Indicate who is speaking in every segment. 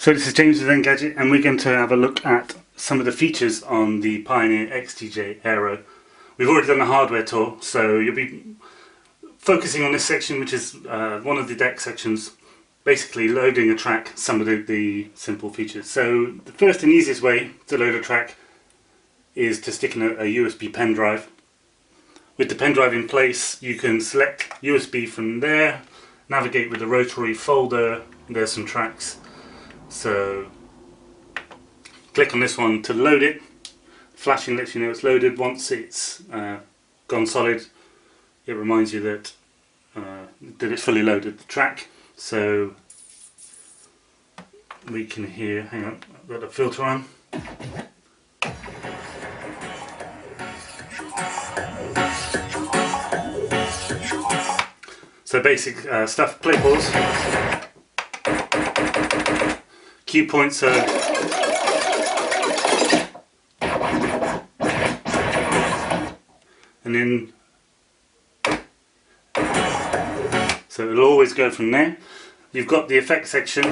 Speaker 1: So this is James with Engadget, and we're going to have a look at some of the features on the Pioneer XDJ Aero. We've already done a hardware tour, so you'll be focusing on this section, which is one of the deck sections, basically loading a track, some of the simple features. So the first and easiest way to load a track is to stick in a USB pen drive. With the pen drive in place, you can select USB from there, navigate with the rotary folder, there's some tracks. So click on this one to load it. Flashing lets you know it's loaded. Once it's gone solid, it reminds you that it's fully loaded the track. So we can hear, hang on, I've got the filter on. So basic stuff, play pause. Cue points are and then so it'll always go from there. You've got the effects section.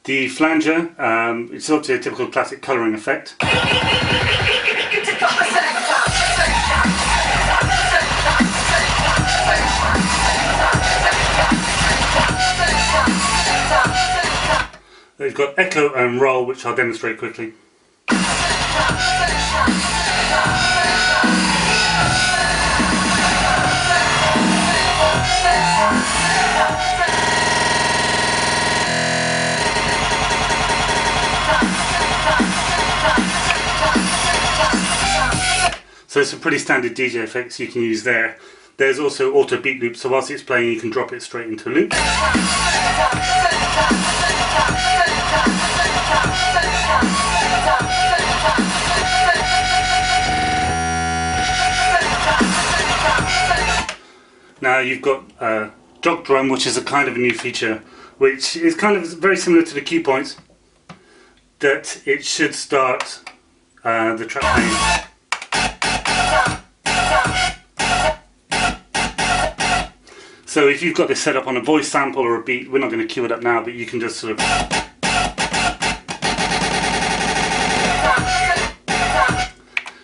Speaker 1: The flanger, it's obviously a typical classic colouring effect. They've got echo and roll, which I'll demonstrate quickly. So some pretty standard DJ effects you can use there. There's also auto beat loop, so whilst it's playing you can drop it straight into a loop. Now you've got jog drum, which is a kind of a new feature, which is kind of very similar to the cue points, that it should start the track playing. So if you've got this set up on a voice sample or a beat, we're not going to cue it up now, but you can just sort of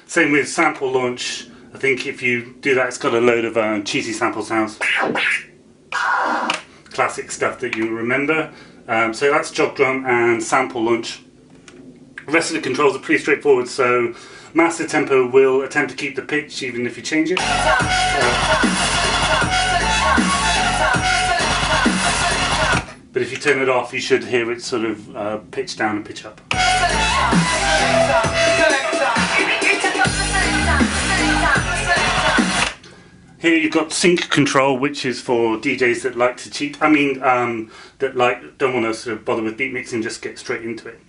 Speaker 1: same with sample launch. I think if you do that, it's got a load of cheesy sample sounds, classic stuff that you remember. So that's jog drum and sample launch. The rest of the controls are pretty straightforward. So master tempo will attempt to keep the pitch even if you change it. But if you turn it off, you should hear it sort of pitch down and pitch up. Here you've got sync control, which is for DJs that like to cheat. That don't want to sort of bother with beat mixing, just get straight into it.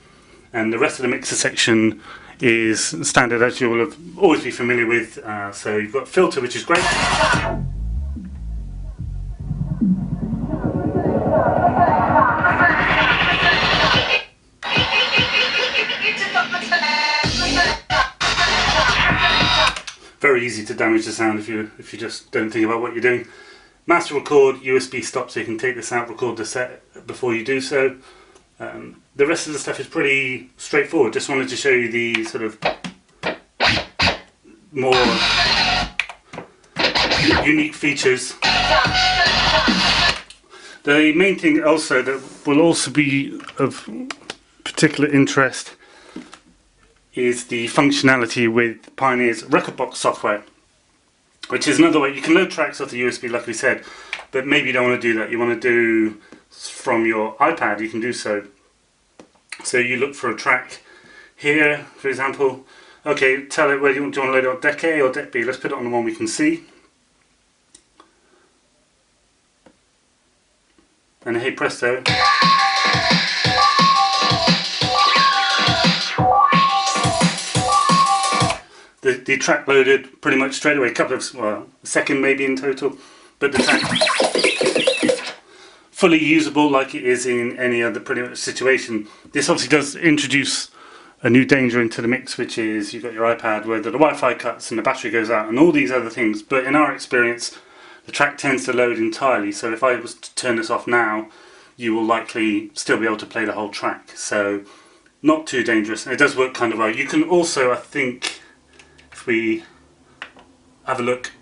Speaker 1: And the rest of the mixer section is standard, as you will always be familiar with. So you've got filter, which is great. Very easy to damage the sound if you just don't think about what you're doing. Master record, USB stop, so you can take this out, record the set before you do so. The rest of the stuff is pretty straightforward. Just wanted to show you the sort of more unique features. The main thing also that will also be of particular interest is the functionality with Pioneer's record box software, which is another way you can load tracks off the USB, like we said, but maybe you don't want to do that. You want to do from your iPad, you can do so. So you look for a track here, for example. Okay, tell it where do you want to load it on deck A or deck B. Let's put it on the one we can see. And hey presto. The track loaded pretty much straight away, a couple of, well, a second maybe in total, but the track fully usable like it is in any other pretty much situation. This obviously does introduce a new danger into the mix, which is you've got your iPad where the Wi-Fi cuts and the battery goes out and all these other things, but in our experience the track tends to load entirely, so if I was to turn this off now you will likely still be able to play the whole track, so not too dangerous. And it does work kind of well. You can also, I think, if we have a look,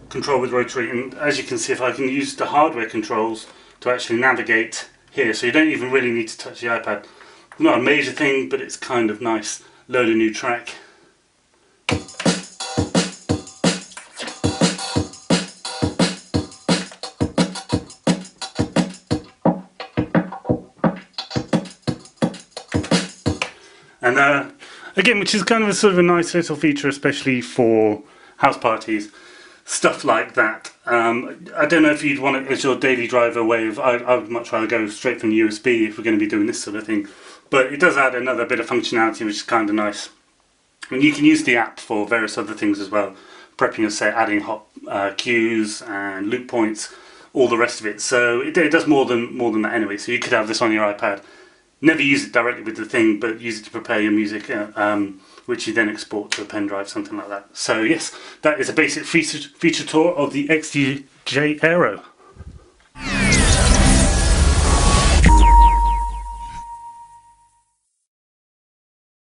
Speaker 1: control with rotary, and as you can see, if I can use the hardware controls to actually navigate here, so you don't even really need to touch the iPad. Not a major thing, but it's kind of nice. Load a new track. And again, which is kind of a sort of a nice little feature, especially for house parties, stuff like that. I don't know if you'd want it as your daily driver way of, I would much rather go straight from USB if we're going to be doing this sort of thing. But it does add another bit of functionality, which is kind of nice. And you can use the app for various other things as well. Prepping a set, adding hot cues and loop points, all the rest of it. So it does more than that anyway. So you could have this on your iPad. Never use it directly with the thing, but use it to prepare your music, which you then export to a pen drive, something like that. So yes, that is a basic feature tour of the XDJ Aero.